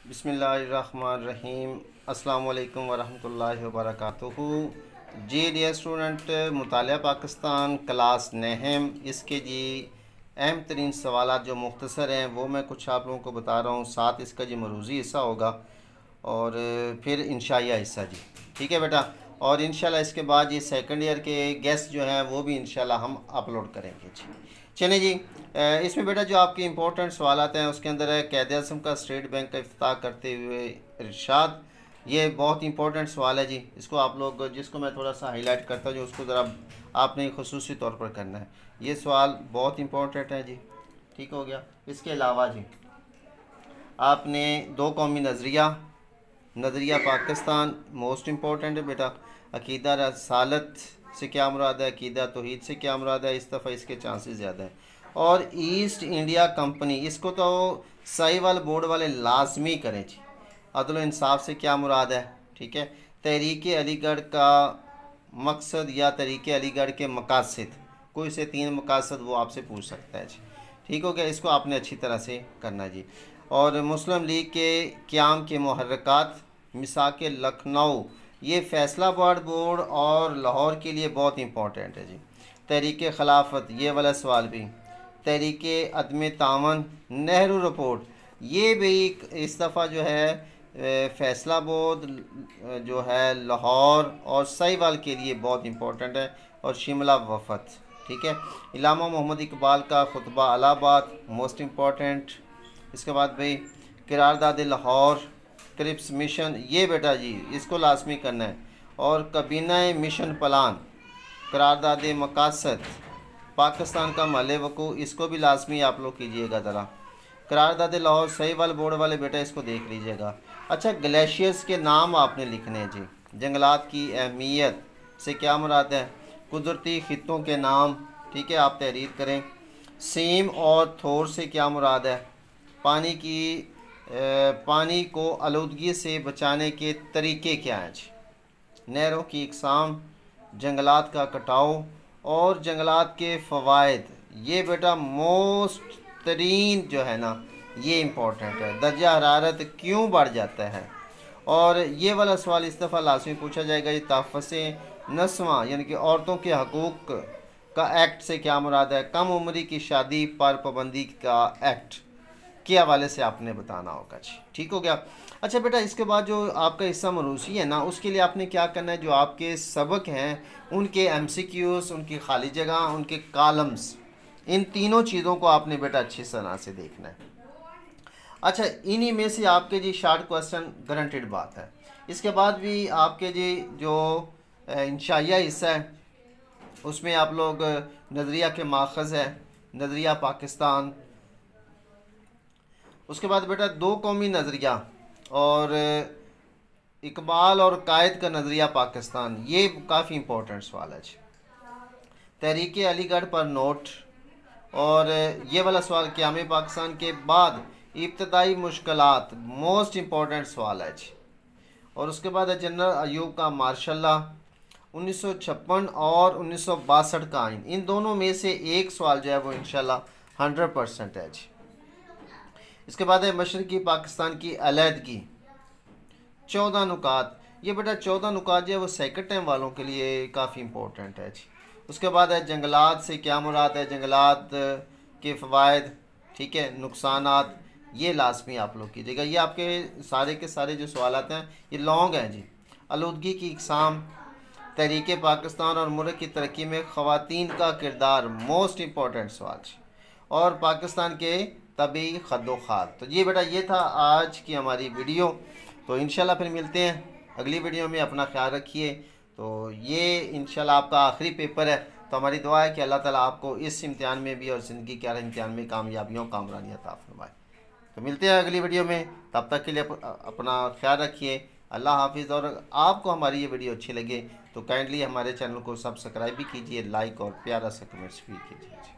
बिस्मिल्लाहिर्रहमानिर्रहीम। अस्सलाम वालेकुम वरहमतुल्लाहि वबरकातुहू। जी डियर स्टूडेंट, मुतालिया पाकिस्तान क्लास नहम, इसके जी अहम तरीन सवालात जो मुख्तसर हैं वो मैं कुछ आप लोगों को बता रहा हूँ। साथ इसका जी मरूज़ी हिस्सा होगा और फिर इंशाइया हिस्सा जी, ठीक है बेटा। और इंशाल्लाह इसके बाद ये सेकंड ईयर के गेस्ट जो हैं वो भी इंशाल्लाह हम अपलोड करेंगे जी। चलें जी, इसमें बेटा जो आपके इंपॉर्टेंट सवालात हैं उसके अंदर है क़ायद-ए-आज़म का स्टेट बैंक का इफ्तिताह करते हुए इरशाद। ये बहुत इंपॉर्टेंट सवाल है जी। इसको आप लोग, जिसको मैं थोड़ा सा हाईलाइट करता हूँ, उसको ज़रा आपने खुसूसी तौर पर करना है। ये सवाल बहुत इंपॉर्टेंट है जी, ठीक हो गया। इसके अलावा जी आपने दो कौमी नज़रिया पाकिस्तान मोस्ट इम्पोर्टेंट है बेटा। अकीदा रसालत से क्या मुराद है, अकीदा तौहीद से क्या मुराद है, इस दफ़ा इसके चांसेस ज़्यादा हैं। और ईस्ट इंडिया कंपनी, इसको तो साहिवाल बोर्ड वाले लाजमी करें जी। अदल व इंसाफ से क्या मुराद है, ठीक है। तहरीक अलीगढ़ का मकसद या तहरीक अलीगढ़ के मकासद, कोई से तीन मकासद वो आपसे पूछ सकता है जी, ठीक हो गया। इसको आपने अच्छी तरह से करना जी। और मुस्लिम लीग के क़याम के मुहर्रकात, मिसाक लखनऊ, ये फैसलाबाद बोर्ड और लाहौर के लिए बहुत इंपॉर्टेंट है जी। तहरीक खिलाफत, ये वाला सवाल भी। तहरीक अदम तावन, नेहरू रिपोर्ट, ये भी इस दफ़ा जो है फैसलाबाद जो है लाहौर और साहिवाल के लिए बहुत इंपॉर्टेंट है। और शिमला वफद, ठीक है। इलामा मोहम्मद इकबाल का खुतबा इलाहाबाद मोस्ट इम्पॉर्टेंट। इसके बाद भाई करारदाद लाहौर, क्रिप्स मिशन, ये बेटा जी इसको लाजमी करना है। और कबीना मिशन प्लान, करारदाद मकासद, पाकिस्तान का महल वकू, इसको भी लाजमी आप लोग कीजिएगा ज़रा। करारदाद लाहौर, साहिवाल बोर्ड वाले बेटा इसको देख लीजिएगा। अच्छा, ग्लेशियर्स के नाम आपने लिखने हैं जी। जंगलात की अहमियत से क्या मुराद है, कुदरती खित्तों के नाम, ठीक है, आप तहरीर करें। सीम और थोर से क्या मुराद है, पानी को आलूदगी से बचाने के तरीके क्या हैं जी। नहरों की इकसाम, जंगलात का कटाव और जंगलात के फ़वाइद, ये बेटा मोस्ट तरीन जो है ना, ये इम्पोर्टेंट है। दर्जा हरारत क्यों बढ़ जाता है, और ये वाला सवाल इस दफ़ा लाजमी पूछा जाएगा। ये तहफ़्फ़ुज़ नस्वां यानी कि औरतों के हकूक़ का एक्ट से क्या मुराद है। कम उम्री की शादी पर पाबंदी का एक्ट के हवाले से आपने बताना होगा जी, ठीक हो गया। अच्छा बेटा, इसके बाद जो आपका हिस्सा मरूसी है ना, उसके लिए आपने क्या करना है, जो आपके सबक हैं उनके MCQs, उनकी खाली जगह, उनके कॉलम्स, इन तीनों चीज़ों को आपने बेटा अच्छी तरह से देखना है। अच्छा, इन्हीं में से आपके जी शॉर्ट क्वेश्चन गारंटेड बात है। इसके बाद भी आपके जी जो इंशाइया हिस्सा है उसमें आप लोग नज़रिया के माखज़ है, नज़रिया पाकिस्तान। उसके बाद बेटा दो कौमी नज़रिया और इकबाल और कायद का नज़रिया पाकिस्तान, ये काफ़ी इम्पोर्टेंट सवाल है जी। तहरीक अलीगढ़ पर नोट, और ये वाला सवाल क़याम पाकिस्तान के बाद इब्तदाई मुश्किलात, मोस्ट इम्पोर्टेंट सवाल है जी। और उसके बाद है जनरल अयूब का मार्शल्ला, 1956 और 1962 का आइन, इन दोनों में से एक सवाल जो है वो इंशाल्लाह 100% है जी। इसके बाद है मशरक़ी पाकिस्तान की अलहदगी, 14 नुकात, ये बेटा 14 नुकात जो है वो सेकंड टाइम वालों के लिए काफ़ी इम्पोर्टेंट है जी। उसके बाद है जंगलात से क्या मुराद है, जंगलात के फ़वाइद, ठीक है, नुकसानात, ये लाजमी आप लोग कीजिएगा। ये आपके सारे के सारे जो सवालात हैं ये लॉन्ग हैं जी। आलूदगी की इकसाम, तहरीक पाकिस्तान और मुल्क की तरक्की में ख़वातीन का किरदार, मोस्ट इम्पोर्टेंट सवाल जी। और पाकिस्तान के तबी खद्दोखात। तो ये बेटा ये था आज की हमारी वीडियो। तो इंशाल्लाह फिर मिलते हैं अगली वीडियो में। अपना ख्याल रखिए। तो ये इंशाल्लाह आपका आखिरी पेपर है, तो हमारी दुआ है कि अल्लाह ताला आपको इस इम्तिहान में भी और ज़िंदगी के हर इम्तिहान में कामयाबियों कामरानी अता फरमाए। तो मिलते हैं अगली वीडियो में, तब तक के लिए अपना ख्याल रखिए। अल्लाह हाफिज़। और आपको हमारी ये वीडियो अच्छी लगे तो काइंडली हमारे चैनल को सब्सक्राइब भी कीजिए, लाइक और प्यारा सा कमेंट्स भी कीजिए।